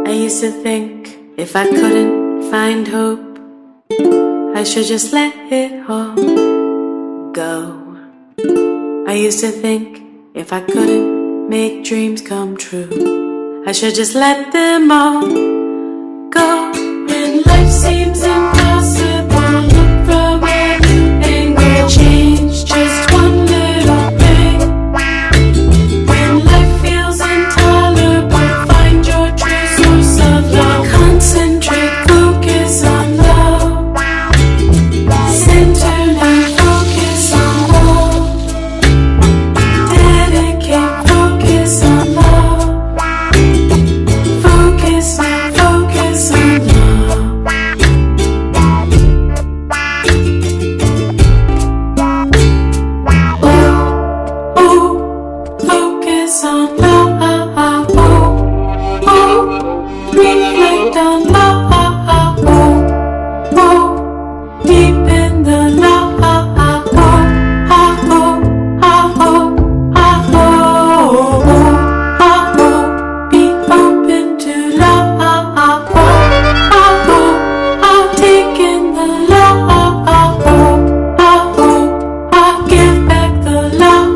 I used to think if I couldn't find hope, I should just let it all go. I used to think if I couldn't make dreams come true, I should just let them all go. When life seems impossible, look from a new angle. Change just one little thing. When life feels intolerable, find your true source of love. Concentrate, focus on love. Center and focus on love. Dedicate, focus on love. Focus on love. Focus on love. Reflect on love. Deep in the love. Be open to love. Take in the love. Give back the love.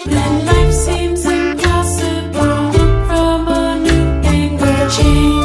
When life seems impossible, look from a new angle. Change